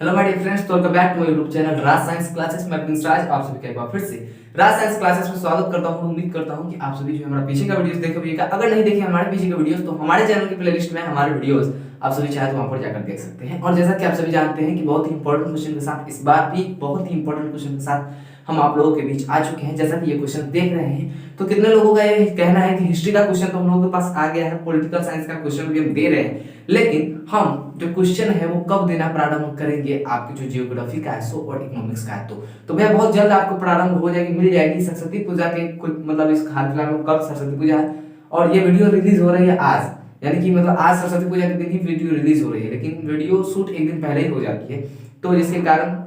Hello my dear friends, welcome back to my YouTube channel Raj science classes. मैं Prince Raj आप सभी का एक बार फिर से राज साइंस क्लासेस में स्वागत करता हूं। उम्मीद करता हूं कि आप सभी जो हमारा पीछे का वीडियोस देखे होंगे। अगर नहीं देखे हमारे पीछे के वीडियोस तो हमारे चैनल की प्लेलिस्ट में हमारे वीडियोस आप सभी चाहे तो वहां पर जाकर देख सकते हैं। और जैसा कि आप सभी जानते हैं कि बहुत ही इंपॉर्टेंट क्वेश्चन के साथ इस बार भी बहुत ही इंपॉर्टेंट क्वेश्चन के साथ हम आप लोगों के बीच आ चुके हैं। जैसा कि ये क्वेश्चन देख रहे हैं तो कितने लोगों का ये कहना है कि हिस्ट्री का क्वेश्चन तो हम लोगों के पास आ गया है, पॉलिटिकल साइंस का क्वेश्चन भी हम दे रहे हैं, लेकिन हम जो क्वेश्चन है वो कब देना प्रारंभ करेंगे आपकी जो जियोग्राफी का है सो और इकोनॉमिक्स का है। तो भैया बहुत जल्द आपको प्रारंभ हो जाएगी, मिल जाएगी। सरस्वती पूजा के कुछ मतलब इस हाल फिलहाल में कब सरस्वती पूजा है और ये वीडियो रिलीज हो रही है आज, यानी कि मतलब आज सरस्वती पूजा के दिन ही वीडियो रिलीज हो रही है, लेकिन वीडियो शूट एक दिन पहले ही हो जाती है। तो जिसके कारण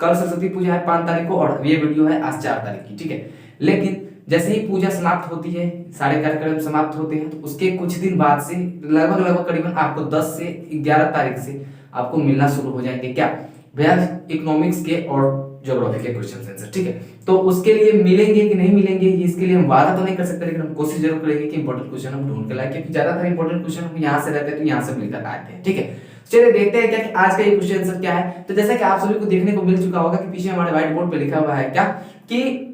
कल सरस्वती पूजा है 5 तारीख को और ये वीडियो है आज 4 तारीख की, ठीक है। लेकिन जैसे ही पूजा समाप्त होती है, सारे कार्यक्रम समाप्त होते हैं, तो उसके कुछ दिन बाद से लगभग करीबन आपको 10 से 11 तारीख से आपको मिलना शुरू हो जाएंगे क्या भैया इकोनॉमिक्स के और ज्योग्राफी के क्वेश्चन आंसर, ठीक है। तो उसके लिए मिलेंगे कि नहीं मिलेंगे ये इसके लिए हम वादा तो नहीं कर सकते, लेकिन हम कोशिश जरूर करेंगे कि इंपॉर्टेंट क्वेश्चन हम ढूंढ के लाए, क्योंकि ज्यादातर इंपॉर्टेंट क्वेश्चन हम यहाँ से रहते हैं तो यहाँ से मिलकर आते हैं, ठीक है। चलिए देखते हैं क्या कि आज का ये क्वेश्चन आंसर क्या है। तो जैसा कि आप सभी को देखने को मिल चुका होगा कि पीछे हमारे व्हाइट बोर्ड पे लिखा हुआ है क्या कि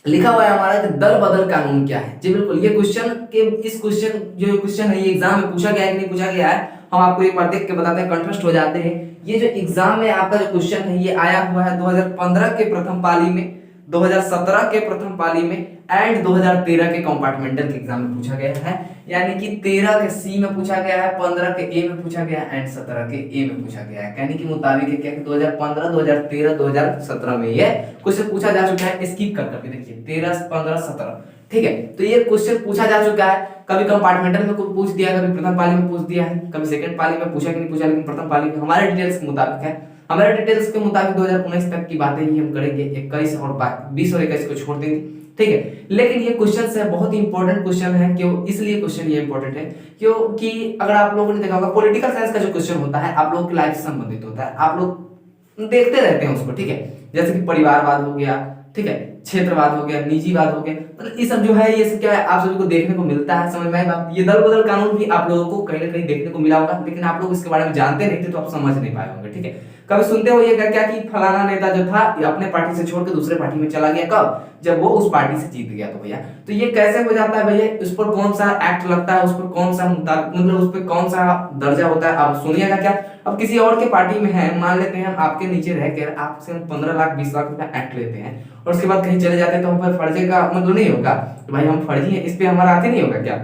लिखा हुआ है हमारा कि दल बदल कानून क्या है। जी बिल्कुल, ये क्वेश्चन के इस क्वेश्चन जो क्वेश्चन है ये एग्जाम में पूछा गया है कि नहीं पूछा गया है, हम आपको एक बार देख के बताते हैं, कंट्रास्ट हो जाते हैं। ये जो एग्जाम में आपका जो क्वेश्चन है ये आया हुआ है 2015 के प्रथम पाली में, 2017 के प्रथम पाली में एंड 2013 के कंपार्टमेंटल के एग्जाम में पूछा गया है। यानी कि 13 के सी में पूछा गया है, 15 के ए में पूछा गया है एंड 17 के ए में पूछा गया है। कहने के मुताबिक है क्या कि 2015, 2013, 2017 में ये क्वेश्चन पूछा जा चुका है। स्किप कर करके देखिए 13, 15, 17, ठीक है। तो ये क्वेश्चन पूछा जा चुका है, कभी कंपार्टमेंटल में पूछ दिया, कभी प्रथम पाली में पूछ दिया है, कभी सेकंड पाली में पूछा कि नहीं पूछा, लेकिन प्रथम पाली में हमारे डिटेल्स के मुताबिक है। हमारे डिटेल्स के मुताबिक 2019 तक की बातें ही हम करेंगे, 21 और 20 और 21 को छोड़ देंगे, ठीक है। लेकिन ये क्वेश्चन है बहुत ही इंपॉर्टेंट क्वेश्चन है। क्यों इसलिए क्वेश्चन ये इंपॉर्टेंट है क्योंकि अगर आप लोगों ने देखा होगा पॉलिटिकल साइंस का जो क्वेश्चन होता है आप लोगों की लाइफ से संबंधित होता है, आप लोग देखते रहते हैं उसको, ठीक है। जैसे कि परिवारवाद हो गया, ठीक है, क्षेत्रवाद हो गया, निजीवाद हो गया, मतलब ये सब जो है ये सब क्या है आप सभी को देखने को मिलता है, समझ में आए बात। ये दल बदल कानून भी आप लोगों को कहीं ना कहीं देखने को मिला होगा, लेकिन आप लोग इसके बारे में जानते नहीं थे तो आप समझ नहीं पाए होंगे, ठीक है। कभी सुनते हो ये क्या कि फलाना नेता जो था ये अपने पार्टी से छोड़ के दूसरे पार्टी में चला गया, कब? जब वो उस पार्टी से जीत गया। तो भैया तो ये कैसे हो जाता है भैया, उस पर कौन सा एक्ट लगता है, उस पर कौन सा मतलब उस पर कौन सा दर्जा होता है, आप सुनिएगा क्या। अब किसी और के पार्टी में है, मान लेते हैं हम आपके नीचे रह कर आपसे 15 लाख 20 लाख रुपया एक्ट लेते हैं और उसके बाद कहीं चले जाते हैं तो हम पर फर्जी का मतलब नहीं होगा तो भाई हम फर्जी हैं, इस पे हमारा आते नहीं होगा क्या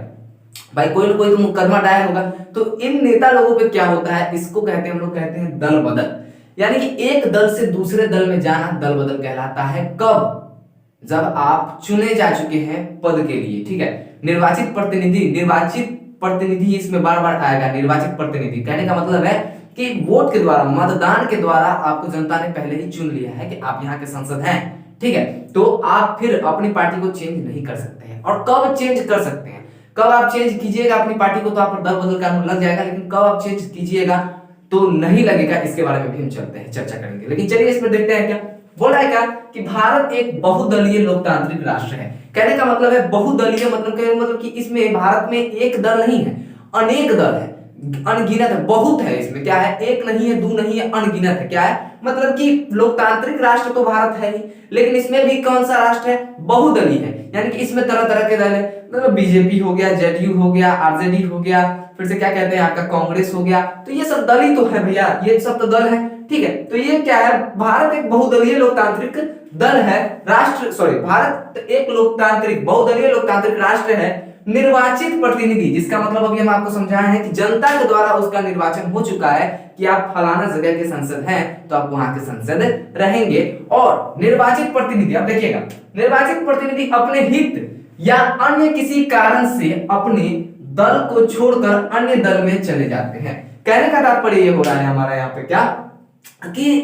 भाई, कोई ना कोई तो मुकदमा दायर होगा। तो इन नेता लोगों पे क्या होता है, इसको कहते हैं हम लोग कहते हैं दल बदल, यानी कि एक दल से दूसरे दल में जाना दल बदल कहलाता है। कब? जब आप चुने जा चुके हैं पद के लिए, ठीक है। निर्वाचित प्रतिनिधि इसमें बार बार आएगा। निर्वाचित प्रतिनिधि कहने का मतलब है कि वोट के द्वारा, मतदान के द्वारा आपको जनता ने पहले ही चुन लिया है कि आप यहाँ के सांसद हैं, ठीक है। तो आप फिर अपनी पार्टी को चेंज नहीं कर सकते हैं। और कब चेंज कर सकते हैं, कब आप चेंज कीजिएगा अपनी पार्टी को तो आप पर दल बदल कानून लग जाएगा, लेकिन कब आप चेंज कीजिएगा तो नहीं लगेगा, इसके बारे में भी हम चलते हैं चर्चा करेंगे। लेकिन चलिए इसमें देखते हैं क्या बोल रहा है क्या कि भारत एक बहुदलीय लोकतांत्रिक राष्ट्र है। कहने का मतलब है बहुदलीय मतलब कि इसमें भारत में एक दल नहीं है, अनेक दल है, अनगिनत है, बहुत है। इसमें क्या है, एक नहीं है, दो नहीं है, अनगिनत है। क्या है मतलब कि लोकतांत्रिक राष्ट्र तो भारत है ही, लेकिन इसमें भी कौन सा राष्ट्र है, बहुदलीय है। यानी कि इसमें तरह तरह के दल है, मतलब बीजेपी हो गया, जेडीयू हो गया, आरजेडी हो गया, फिर से क्या कहते हैं आपका कांग्रेस हो गया, तो ये सब दल ही तो है भैया, ये सब तो दल है, ठीक है। तो ये क्या है, भारत एक बहुदलीय लोकतांत्रिक दल है, राष्ट्र भारत एक लोकतांत्रिक बहुदलीय लोकतांत्रिक राष्ट्र है। निर्वाचित प्रतिनिधि, जिसका मतलब अभी हम आपको समझाए हैं कि जनता के द्वारा उसका निर्वाचन हो चुका है कि आप फलाना जगह के सांसद हैं तो आप वहां के सांसद रहेंगे। और निर्वाचित प्रतिनिधि, अब देखिएगा, निर्वाचित प्रतिनिधि अपने हित या अन्य किसी कारण से अपने दल को छोड़कर अन्य दल में चले जाते हैं। कहने का तात्पर्य ये हो रहा है हमारा यहाँ पे क्या कि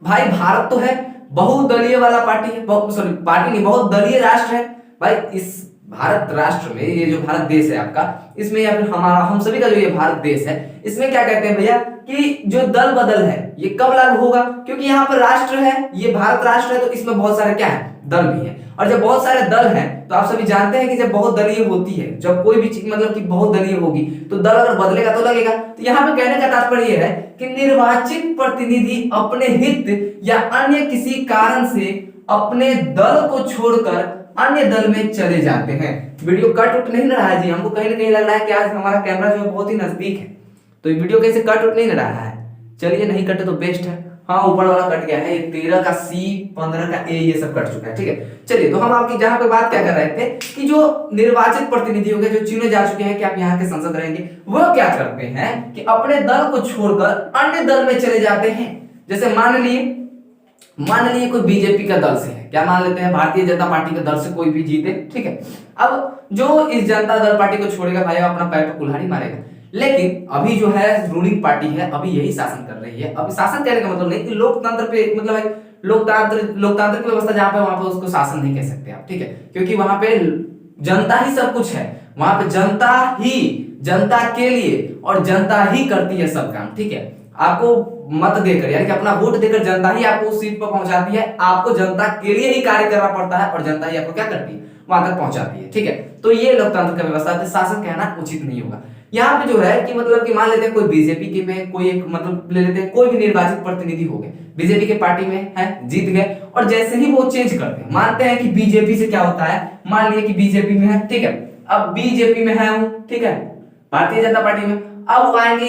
भाई भारत तो है बहुदलीय वाला पार्टी है, पार्टी नहीं, बहुदलीय राष्ट्र है भाई। इस भारत राष्ट्र में ये जो भारत देश है आपका, इसमें या फिर हमारा हम सभी का जो ये भारत देश है, इसमें क्या कहते हैं भैया कि जो दल बदल है ये कब लागू होगा, क्योंकि यहाँ पर राष्ट्र है, ये भारत राष्ट्र है, तो इसमें बहुत सारे क्या है, दल भी है। और जब बहुत सारे दल हैं तो आप सभी जानते हैं कि जब बहुत दलीय होती है, जब कोई भी चीज मतलब कि बहुत दलीय होगी तो दल अगर बदलेगा तो लगेगा। तो यहाँ पे कहने का तात्पर्य है कि निर्वाचित प्रतिनिधि अपने हित या अन्य किसी कारण से अपने दल को छोड़कर अन्य दल में चले जाते हैं। वीडियो कट उठ नहीं रहा है जी, हमको कहीं ना कहीं लग रहा है कि आज हमारा कैमरा जो है बहुत ही नजदीक है, तो ये वीडियो कैसे कट उठ नहीं रहा है। चलिए नहीं कटे तो बेस्ट है। हाँ ऊपर वाला कट गया है, ये 13 का C 15 का A ये सब कट चुका है, ठीक है। चलिए तो हम आपकी जहां पे बात क्या कर रहे थे कि जो निर्वाचित प्रतिनिधि होंगे, जो चुने जा चुके हैं कि आप यहाँ के सांसद रहेंगे, वो क्या करते हैं कि अपने दल को छोड़कर अन्य दल में चले जाते हैं। जैसे मान लिए कोई बीजेपी का दल से है, क्या मान लेते हैं भारतीय जनता पार्टी के दल से कोई भी जीते, ठीक है। अब जो इस जनता दल पार्टी को छोड़ेगा भाई अपना पैर पर कुल्हाड़ी मारेगा, लेकिन अभी जो है रूलिंग पार्टी है, अभी यही शासन कर रही है। अभी शासन कहने का मतलब नहीं कि लोकतंत्र पे मतलब लोकतांत्रिक व्यवस्था जहां पे, वहां पे उसको शासन नहीं कह सकते आप, ठीक है, क्योंकि वहां पे जनता ही सब कुछ है। वहां पे जनता के लिए और जनता ही करती है सब काम, ठीक है। आपको मत देकर यानी कि अपना वोट देकर जनता ही आपको उस सीट पर पहुंचाती है, आपको जनता के लिए ही कार्य करना पड़ता है और जनता ही आपको क्या करती है, वहां तक पहुंचाती है, ठीक है। तो ये लोकतंत्र का व्यवस्था है, शासन कहना उचित नहीं होगा। यहाँ पे जो है कि मतलब कि मान लेते हैं कोई बीजेपी के में कोई एक मतलब ले लेते हैं, कोई भी निर्वाचित प्रतिनिधि हो गए बीजेपी के पार्टी में है, जीत गए, और जैसे ही वो चेंज करते हैं, मानते हैं कि बीजेपी से क्या होता है, मान लिए कि बीजेपी में है, ठीक है, अब बीजेपी में है हूं, ठीक है, भारतीय जनता पार्टी में, अब आएंगे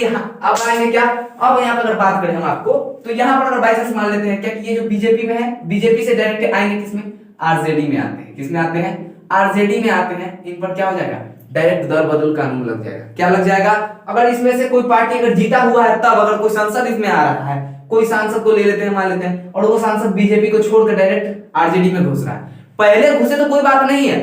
क्या, अब यहाँ पर अगर बात करें हम आपको, तो यहाँ पर अगर बाई चांस मान लेते हैं क्या कि ये जो बीजेपी में है, बीजेपी से डायरेक्ट आएंगे किसमें, आरजेडी में आते हैं, किसमें आते हैं, आरजेडी में आते हैं, इन पर क्या हो जाएगा, डायरेक्ट दल बदल कानून लग जाएगा। क्या लग जाएगा, अगर इसमें से कोई पार्टी अगर जीता हुआ है, तब अगर कोई सांसद इसमें आ रहा है, कोई सांसद को ले लेते हैं मान लेते हैं, और वो सांसद बीजेपी को छोड़कर डायरेक्ट आरजेडी में घुस रहा है, पहले घुसे तो कोई बात नहीं है,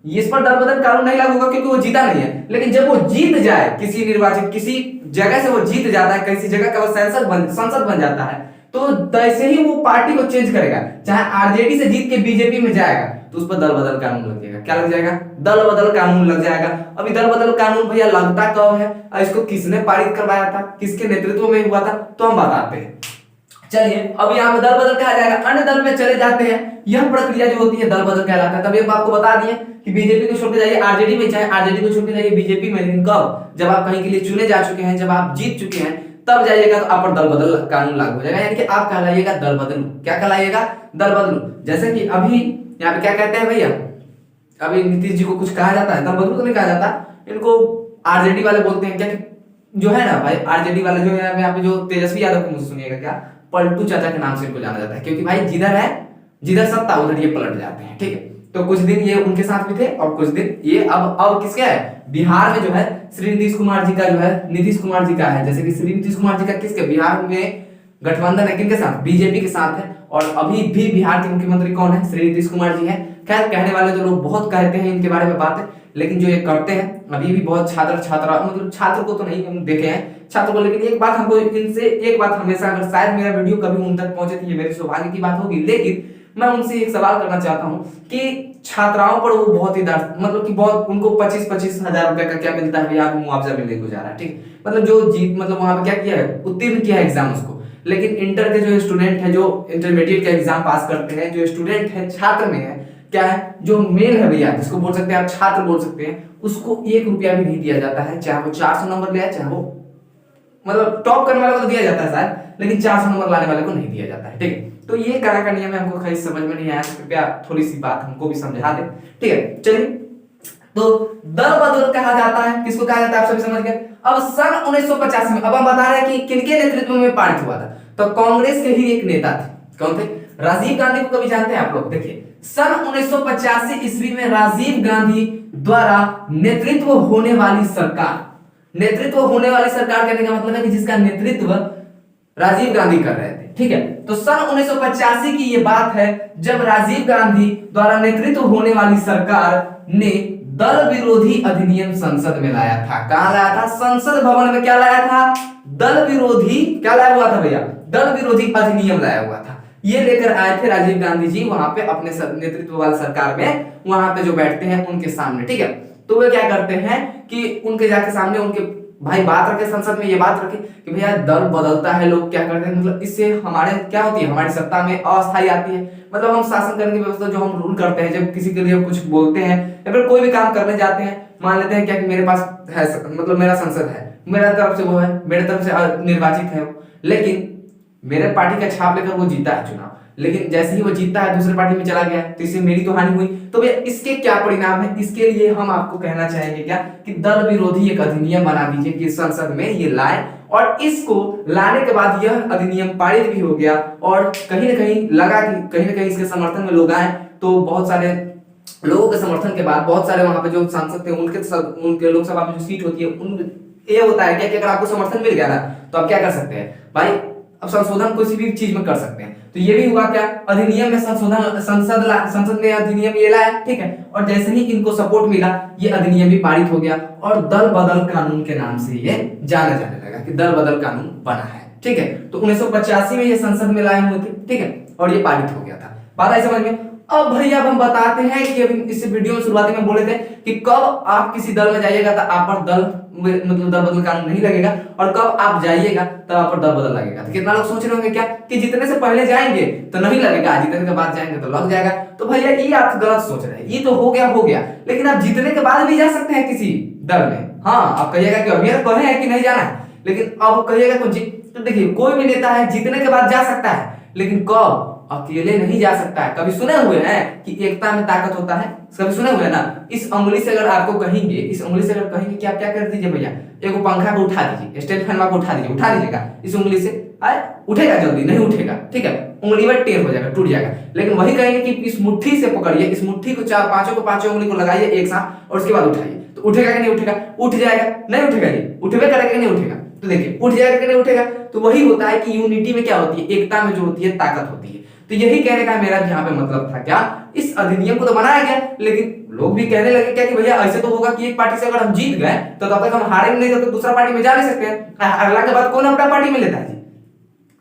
इस पर दल बदल कानून नहीं लागू होगा क्योंकि वो जीता नहीं है, लेकिन जब वो जीत जाए किसी निर्वाचित किसी जगह से वो जीत जाता है, किसी जगह का वो संसद बन जाता है, तो जैसे ही वो पार्टी को चेंज करेगा, चाहे आरजेडी से जीत के बीजेपी में जाएगा, तो उस पर दल बदल कानून लग जाएगा। क्या लग जाएगा, दल बदल कानून लग जाएगा। अभी दल बदल कानून भैया लगता कब है और इसको किसने पारित करवाया था, किसके नेतृत्व में हुआ था, तो हम बताते हैं। चलिए अब यहाँ पे दल बदल कहा जाएगा, अन्य दल में चले जाते हैं, यह प्रक्रिया जो होती है दल बदल कहलाता है। तब एक आपको बता दिए कि बीजेपी को छोड़ के जाइए आरजेडी में, चाहे आरजेडी को छोड़ के जाइए बीजेपी में, लेकिन कब, जब आप कहीं के लिए चुने जा चुके हैं, जब आप जीत चुके हैं, तब जाइएगा तो आप पर दल बदल कानून लागू हो जाएगा, यानी कि आप कहलाइएगा दल बदलू। क्या कहलाइएगा, दल बदलू। जैसे कि अभी यहाँ पे क्या कहते हैं भैया, अभी नीतीश जी को कुछ कहा जाता है, दल बदलू तो नहीं कहा जाता, इनको आरजेडी वाले बोलते हैं क्या, जो है ना भाई आरजेडी वाले जो है, यहाँ पे जो तेजस्वी यादव को मुझे सुनिएगा, क्या पलटू चाचा के नाम से इनको जाना जाता है, क्योंकि भाई जिधर सत्ता उधर ये पलट जाते हैं, ठीक है। तो कुछ दिन ये उनके साथ भी थे और कुछ दिन ये अब किसके है, बिहार में जो है श्री नीतीश कुमार जी का जो है, नीतीश कुमार जी का है, जैसे कि श्री नीतीश कुमार जी का किसके, बिहार में गठबंधन है किनके साथ, बीजेपी के साथ है, और अभी भी बिहार के मुख्यमंत्री कौन है, श्री नीतीश कुमार जी है। खैर कहने वाले जो लोग बहुत कहते हैं इनके बारे में बातें, लेकिन जो ये करते हैं अभी भी बहुत छात्र को तो नहीं हम देखे हैं छात्र को, लेकिन एक बात हमको इनसे एक बात हमेशा, अगर शायद मेरा वीडियो कभी उन तक पहुंचे तो ये मेरे सौभाग्य की बात होगी, लेकिन मैं उनसे एक सवाल करना चाहता हूं कि छात्राओं पर वो बहुत ही मतलब कि बहुत उनको 25-25 हजार रुपए का क्या मिलता है भैया, मुआवजा मिलने को जा रहा है, ठीक, मतलब जो जीत मतलब वहां पे क्या किया है, उत्तीर्ण किया है एग्जाम उसको। लेकिन इंटर के जो स्टूडेंट है, जो इंटरमीडिएट का एग्जाम पास करते हैं, जो स्टूडेंट है छात्र में है, क्या है जो मेल है भैया, जिसको बोल सकते हैं आप छात्र बोल सकते हैं, उसको 1 रुपया भी नहीं दिया जाता है, चाहे वो 400 नंबर ले आए, चाहे वो मतलब टॉप करने वाले को तो दिया जाता है शायद, लेकिन 400 नंबर लाने वाले को नहीं दिया जाता है, ठीक है। तो ये करा का नियम है, हमको कहीं समझ में नहीं आया, कृपया थोड़ी सी बात हमको भी समझा दे, ठीक है। चलिए तो दल बदल कहा जाता है, किसको कहा जाता है आप सभी समझ गए। अब सन 1985 में, अब हम बता रहे हैं कि किनके नेतृत्व में पारित हुआ था, तो कांग्रेस के ही एक नेता थे, कौन थे, राजीव गांधी को कभी जानते हैं आप लोग। देखिए सन 1985 ईस्वी में राजीव गांधी द्वारा नेतृत्व होने वाली सरकार कहने का मतलब है कि जिसका नेतृत्व राजीव गांधी कर रहे थे, ठीक है। तो सन 1985 की ये बात है जब राजीव गांधी द्वारा नेतृत्व होने वाली सरकार ने दल विरोधी अधिनियम संसद में लाया था। कहां लाया था, संसद भवन में क्या लाया था, दल विरोधी क्या लाया हुआ था भैया, दल विरोधी अधिनियम लाया हुआ था। ये लेकर आए थे राजीव गांधी जी वहां पे अपने नेतृत्व वाली सरकार में, वहां पे जो बैठते हैं उनके सामने, ठीक है। तो वे क्या करते हैं कि उनके जाके सामने उनके भाई बात रखे संसद में, ये बात रखे कि भैया दल बदलता है, लोग क्या करते हैं, मतलब इससे हमारे क्या होती है, हमारी सत्ता में अस्थायी आती है। मतलब हम शासन करने की व्यवस्था जो हम रूल करते हैं, जब किसी के लिए कुछ बोलते हैं या फिर कोई भी काम करने जाते हैं, मान लेते हैं क्या कि मेरे पास है, मतलब मेरा संसद है, मेरा तरफ से वो है, मेरे तरफ से निर्वाचित है, लेकिन मेरे पार्टी का छाप लेकर वो जीता है चुनाव, लेकिन जैसे ही वो जीतता है दूसरे पार्टी में चला गया, तो इससे मेरी तो हानि हुई। तो भैया इसके क्या परिणाम है, इसके लिए हम आपको कहना चाहेंगे क्या कि दल विरोधी एक अधिनियम बना दीजिए कि संसद में ये लाए, और इसको लाने के बाद यह अधिनियम पारित भी हो गया, और कहीं ना कहीं लगा कि कहीं ना कहीं इसके समर्थन में लोग आए, तो बहुत सारे लोगों के समर्थन के बाद बहुत सारे वहां पे जो सांसद थे उनके लोकसभा में जो सीट होती है उन ये होता है क्या कि अगर आपको समर्थन मिल गया ना, तो आप क्या कर सकते हैं भाई, अब संशोधन किसी भी चीज में कर सकते हैं। तो ये भी हुआ क्या, अधिनियम में संशोधन, संसद ने अधिनियम ये लाया, ठीक है, और जैसे ही इनको सपोर्ट मिला ये अधिनियम भी पारित हो गया, और दल बदल कानून के नाम से ये जाना जाने लगा कि दल बदल कानून बना है, ठीक है। तो 1985 में ये संसद में लाए हुए थे, ठीक है, और ये पारित हो गया था। बात आई समझ में। अब भैया हम बताते हैं कि अभी इस वीडियो में शुरुआती में बोले थे कि कब आप किसी दल में जाइएगा तो आप पर दल मतलब दल बदल कानून नहीं लगेगा, और कब आप जाइएगा तब आप पर दल बदल लगेगा। तो कितना लोग सोच रहे होंगे क्या कि जितने से पहले जाएंगे तो नहीं लगेगा, जितने के बाद जाएंगे तो लग जाएगा। तो भैया ये आप गलत सोच रहे हैं, ये तो हो गया, लेकिन आप जीतने के बाद भी जा सकते हैं किसी दल में। हाँ, आप कहिएगा कि अभी कहे हैं कि नहीं जाना है, लेकिन अब कहिएगा तो देखिए कोई भी नेता है जीतने के बाद जा सकता है, लेकिन कब, अकेले नहीं जा सकता है। कभी सुने हुए हैं कि एकता में ताकत होता है, कभी सुने हुए हैं ना। इस उंगली से अगर आपको कहेंगे, इस उंगली से अगर कहेंगे कि आप क्या कर दीजिए भैया, एगो पंखा को उठा दीजिए, स्टैंड फैन को उठा दीजिएगा इस उंगली से, आए उठेगा, जल्दी नहीं उठेगा, ठीक है, उंगली में टेढ़ हो जाएगा, टूट जाएगा। लेकिन वही कहेंगे कि इस मुट्ठी से पकड़िए, इस मुट्ठी को पांचों उंगली को लगाइए एक साथ, और उसके बाद उठाइए, तो उठेगा कि नहीं उठेगा, उठ जाएगा, नहीं उठेगा जी, उठेगा करेगा कि नहीं उठेगा, तो देखिए उठ जाएगा कि नहीं उठेगा। तो वही होता है कि यूनिटी में क्या होती है, एकता में जो होती है ताकत होती है। तो यही कहने का मेरा यहाँ पे मतलब था क्या, इस अधिनियम को तो बनाया गया, लेकिन लोग भी कहने लगे क्या कि भैया ऐसे तो होगा कि एक पार्टी से अगर हम जीत गए तो तब तक हम हारेंगे नहीं, तो दूसरा पार्टी में जा नहीं सकते हैं। अगला के बाद कौन अपना पार्टी में लेता है जी,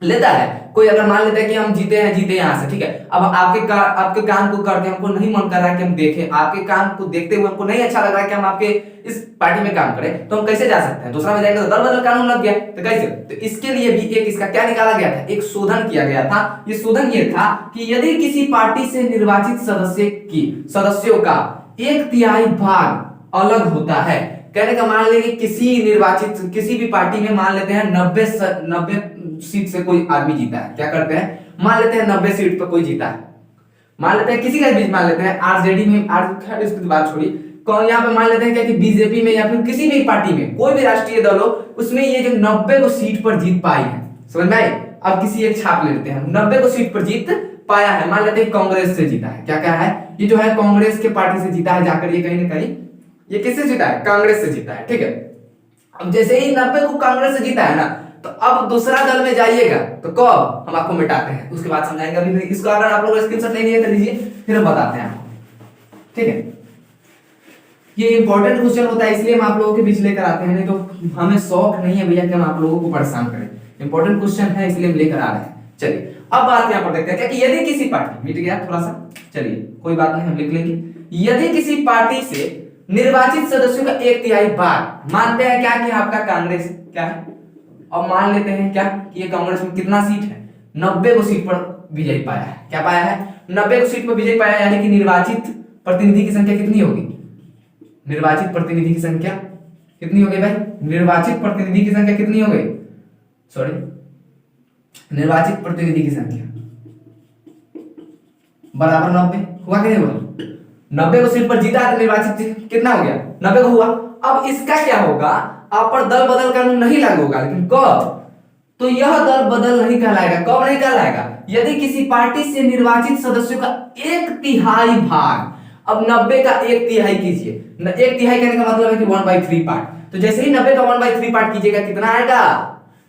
लेता है कोई। अगर मान लेता है कि हम जीते यहाँ से, ठीक है, अब आपके काम को करके हमको नहीं मन कर रहा है कि हम देखें, आपके काम को देखते हुए हमको नहीं अच्छा लग रहा है कि हम आपके इस पार्टी में काम करें, तो हम कैसे जा सकते हैं, दूसरा में जाएंगे तो दल बदल कानून लग गया, तो कैसे। तो इसके लिए भी एक इसका क्या निकाला गया था, एक शोधन किया गया था। ये शोधन ये था कि यदि किसी पार्टी से निर्वाचित सदस्यों का 1/3 भाग अलग होता है, कहने का मान लेंगे किसी भी पार्टी में मान लेते हैं 90 सीट से कोई आदमी जीता है, क्या करते हैं, मान लेते हैं 90 सीट पर कोई जीता है, मान लेते हैं किसी का बीच, मान लेते हैं आरजेडी में, इसकी बात छोड़िए, कौन यहाँ पे मान लेते हैं क्या कि बीजेपी में या फिर किसी भी पार्टी में कोई भी राष्ट्रीय दल हो, उसमें ये जो 90 को सीट पर जीत पाई है, समझ में आई। अब किसी एक छाप ले लेते हैं, 90 को सीट पर जीत पाया है, मान लेते हैं कांग्रेस से जीता है, क्या है, ये जो है कांग्रेस के पार्टी से जीता है जाकर, ये कहीं ना कहीं ये किससे जीता है, कांग्रेस से जीता है, ठीक है। अब जैसे ही 90 को कांग्रेस से जीता है ना, तो अब दूसरा दल में जाइएगा, तो कब हम आपको मिटाते हैं उसके बाद समझाएंगे। अभी इसको अगर आप लोग स्क्रीनशॉट लेनी है तो लीजिए, फिर हम बताते हैं आपको, ठीक है। ये इंपॉर्टेंट क्वेश्चन होता है, इसलिए हम आप लोगों के बीच लेकर आते हैं, नहीं तो हमें शौक नहीं है भैया कि हम आप लोगों को परेशान करें। इंपॉर्टेंट क्वेश्चन है इसलिए हम लेकर आ रहे हैं। चलिए अब बात यहाँ पर देखते हैं कि यदि किसी पार्टी, मिट गया थोड़ा सा, चलिए कोई बात नहीं, हम लिख लेंगे। यदि किसी पार्टी से निर्वाचित सदस्यों का 1/3 भाग, मानते हैं क्या कि आपका कांग्रेस क्या है, और मान लेते हैं क्या कि ये कांग्रेस में कितना सीट है, 90 को सीट पर विजय पाया है, क्या पाया है, 90 को सीट पर विजय पाया, यानी कि निर्वाचित प्रतिनिधि की संख्या कितनी होगी, निर्वाचित प्रतिनिधि की संख्या कितनी हो गई भाई, निर्वाचित प्रतिनिधि की संख्या कितनी हो गई, सॉरी, निर्वाचित प्रतिनिधि की संख्या बराबर 90 हुआ कि नहीं हुआ, 90 को सीट पर जीता है तो निर्वाचित कितना हो गया, 90 को हुआ। अब इसका क्या होगा, आप पर दल बदल कानून नहीं लागू होगा, लेकिन कब, तो यह दल बदल नहीं कहलाएगा, कब नहीं कहलाएगा, यदि किसी पार्टी से निर्वाचित सदस्यों का 1/3 भाग, अब 90 का 1/3 कीजिए, 1/3 कहने का मतलब है कि 1/3 पार्ट, तो जैसे ही 90 का 1/3 पार्ट कीजिएगा कितना आएगा,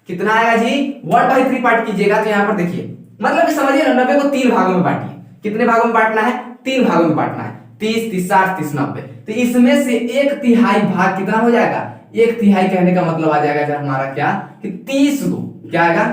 कितना आएगा जी, 1/3 पार्ट कीजिएगा, तो यहाँ पर देखिए मतलब कि समझिए ना, 90 को 3 भागों में बांटिए, कितने भागों में बांटना है, 3 भागों में बांटना है, 30, 30, 60, 30, 90, तो इसमें से 1/3 भाग कितना हो जाएगा, 1/3 कहने का मतलब आ जाएगा जब हमारा क्या कि 30 को, क्या आएगा,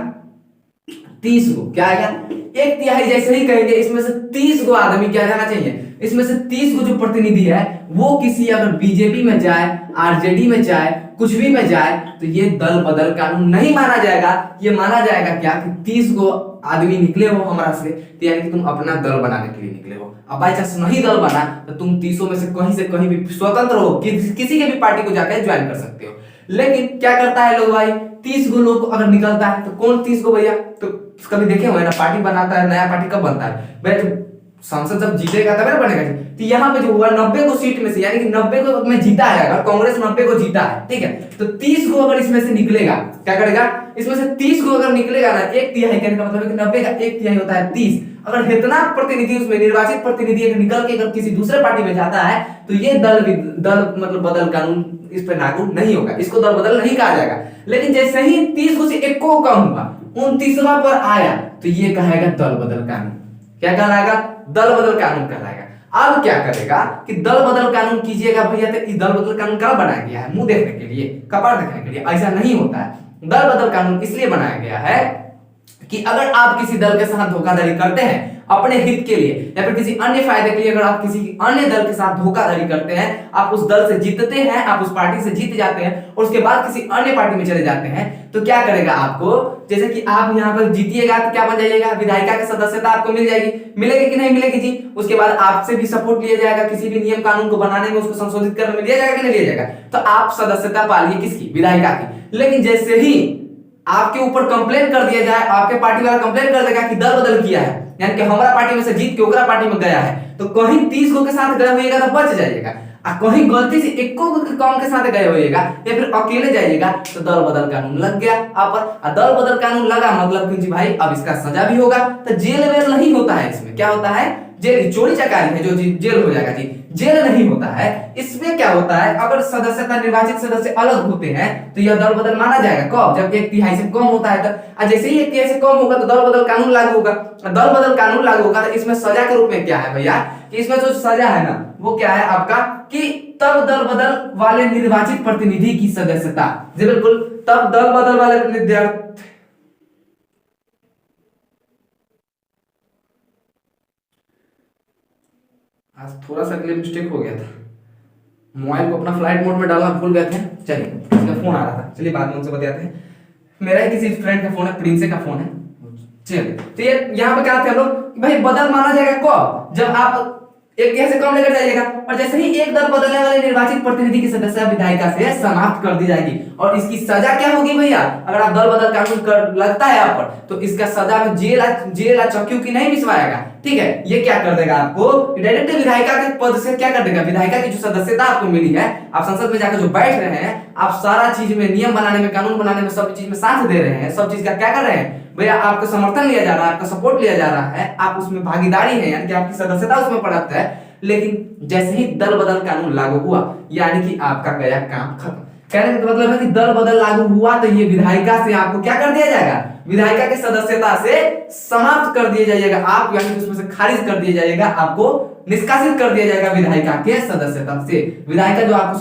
30 को क्या आएगा, 1/3 जैसे ही कहेंगे इसमें से 30 को आदमी क्या जाना चाहिए, इसमें से 30 को जो प्रतिनिधि है वो किसी अगर बीजेपी में जाए, आरजेडी में जाए, कुछ भी में जाए, तो ये दल बदल कानून नहीं माना जाएगा। ये माना जाएगा क्या कि 30 को आदमी निकले हो हमारा से, तो यानी कि तुम अपना दल बनाने के लिए निकले हो। अब बाई चांस नहीं दल बना तो तुम 30 में से कहीं भी स्वतंत्र हो, किसी के भी पार्टी को जाकर ज्वाइन कर सकते हो। लेकिन क्या करता है लोग भाई, 30 गो लोग अगर निकलता है तो कौन 30 गो भैया, तो कभी देखे हुए ना पार्टी बनाता है, नया पार्टी कब बनता है भाई, तो संसद जब जीतेगा तब ना बनेगा। तो यहाँ पे जो हुआ 90 को सीट में से, यानी कि 90 को में जीता है, अगर कांग्रेस 90 को जीता है, ठीक है, तो 30 को अगर इसमें से निकलेगा, क्या करेगा, इसमें से 30 को अगर निकलेगा ना, एक तिहाई कहने का मतलब है कि 90 का एक तिहाई होता है 30। अगर इतना प्रतिनिधि उसमें निर्वाचित प्रतिनिधि अगर निकल के अगर किसी दूसरे पार्टी में जाता है, तो ये दल मतलब बदल कानून इस पर लागू नहीं होगा, इसको दल बदल नहीं कहा जाएगा। लेकिन जैसे ही 30 को से 1 को कम हुआ, 29वां पर आया, तो ये कहेगा दल बदल कानून। क्या कहलाएगा, दल बदल कानून कहलाएगा। अब क्या करेगा कि दल बदल कानून कीजिएगा भैया, तो इस दल बदल कानून कब बनाया गया है, मुंह देखने के लिए, कपार देखने के लिए, ऐसा नहीं होता है। दल बदल कानून इसलिए बनाया गया है कि अगर आप किसी दल के साथ धोखाधड़ी करते हैं अपने हित के लिए या फिर किसी अन्य फायदे के लिए, अगर आप किसी अन्य दल के साथ धोखाधड़ी करते हैं, आप उस दल से जीतते हैं, आप उस पार्टी से जीत जाते हैं और उसके बाद किसी अन्य पार्टी में चले जाते हैं, तो क्या करेगा आपको, जैसे कि आप यहाँ पर जीतिएगा तो क्या बन जाइएगा, विधायिका की सदस्यता आपको मिल जाएगी, मिलेगी कि नहीं मिलेगी जी। उसके बाद आपसे भी सपोर्ट लिया जाएगा, किसी भी नियम कानून को बनाने में, उसको संशोधित करने में लिया जाएगा कि नहीं लिया जाएगा, तो आप सदस्यता पालिए किसकी, विधायिका की। लेकिन जैसे ही आपके ऊपर कंप्लेन कर दिया जाए, आपके पार्टी वाला कंप्लेन कर देगा कि दल बदल किया है, यानी कि हमारा पार्टी में से जीत के ओकरा पार्टी में गया है, तो कहीं 30 को के साथ गए होइएगा तो बच जाइएगा, और कहीं गलती से 1 को कम के साथ गए होइएगा या फिर अकेले जाइएगा, तो दल बदल कानून लग गया आप पर। दल बदल कानून लगा मतलब कि जी भाई अब इसका सजा भी होगा, तो जेल वेल नहीं होता है। इसमें क्या होता है, जेल, चोरी चकारी है जो जेल हो जाएगा जी, जेल नहीं होता है। इसमें क्या होता है, अगर सदस्यता निर्वाचित सदस्य अलग होते हैं तो यह दल बदल माना जाएगा कब, जब 1/3 से कम होता है, तो जैसे ही 1/3 से कम होगा तो दल बदल कानून लागू होगा। दल बदल कानून लागू होगा तो इसमें सजा के रूप में क्या है भैया, कि इसमें जो सजा है ना वो क्या है आपका, कि तब दल बदल वाले निर्वाचित प्रतिनिधि की सदस्यता, जी बिल्कुल, तब दल बदल वाले विद्यार्थी, आज थोड़ा सा के लिए मिस्टेक हो गया था, मोबाइल को अपना फ्लाइट मोड में डालना भूल गए थे। चलिए इसका फोन आ रहा था, चलिए बाद में उनसे बताते हैं। मेरा ही किसी फ्रेंड का फोन है, प्रिंसे का फोन है। चलिए तो ये यहाँ पे क्या थे हम लोग, भाई बदल माना जाएगा कब, जब आप 1/3 से कम लेकर जाइएगा, और जैसे ही एक दल बदलने वाले निर्वाचित प्रतिनिधि की सदस्यता विधायिका से समाप्त कर दी जाएगी। और इसकी सजा क्या होगी भैया, अगर आप दल बदल कानून कर लगता है आप पर, तो इसका सजा में जेल चक्की की नहीं बिछवाएगा, ठीक है। ये क्या कर देगा आपको, डायरेक्ट विधायिका के पद से क्या कर देगा, विधायिका की जो सदस्यता आपको मिली है, आप संसद में जाकर जो बैठ रहे हैं, आप सारा चीज में, नियम बनाने में, कानून बनाने में, सब चीज में साथ दे रहे हैं, सब चीज का क्या कर रहे हैं भैया, आपका समर्थन लिया जा रहा है, आपका सपोर्ट लिया जा रहा है, आप उसमें भागीदारी है, यानी कि आपकी सदस्यता उसमें प्राप्त है। लेकिन जैसे ही दल बदल कानून लागू हुआ, यानी कि आपका गया काम खत्म। कहने का मतलब है कि दल बदल लागू हुआ तो ये विधायिका से आपको क्या कर दिया जाएगा, विधायिका की सदस्यता से समाप्त कर दिया जाएगा आप, यानी कि उसमें से खारिज कर दिया जाएगा, आपको निष्कासित कर दिया जाएगा विधायिका के सदस्यता से। विधायिका जो आपको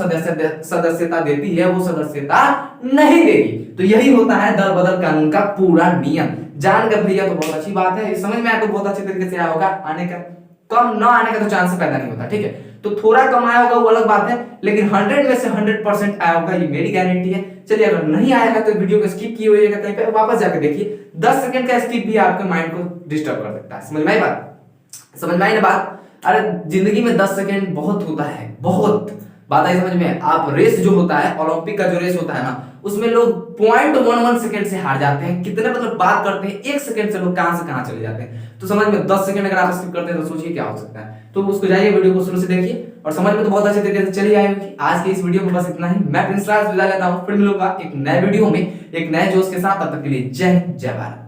सदस्यता देती है वो सदस्यता नहीं देगी। तो यही होता है दल बदल कानून का पूरा नियम। जानकर भैया तो बहुत अच्छी बात है, समझ में आपको बहुत अच्छे तरीके से आया होगा। आने का कम न आने का तो चांस पैदा नहीं होता, ठीक है। तो थोड़ा कम आया होगा वो अलग बात है, लेकिन 100 में से 100% आया होगा, ये मेरी गारंटी है। चलिए अगर नहीं आएगा तो वीडियो को स्किप किए होइएगा, कहीं पे वापस जाकर देखिए। 10 सेकंड का स्किप भी आपके माइंड को डिस्टर्ब कर सकता है। समझ में आई बात, समझ में आई ना बात। अरे जिंदगी में 10 सेकंड बहुत होता है, बहुत बात आई समझ में। आप रेस जो होता है, ओलंपिक का जो रेस होता है ना, उसमें लोग 0.11 सेकंड से हार जाते हैं। कितने मतलब बात करते हैं, 1 सेकंड से लोग कहां से कहां चले जाते हैं। तो समझ में 10 सेकंड अगर आप स्किप करते हैं तो सोचिए क्या हो सकता है। तो उसको जाइए, वीडियो को शुरू से देखिए और समझ में तो बहुत अच्छे तरीके से चली आएगी। आज के इस वीडियो में बस इतना ही। मैं प्रिंस राज विदा लेता हूं, फिर मिलूंगा एक नए वीडियो में एक नए जोश के साथ। तब तक के लिए जय जय भारत।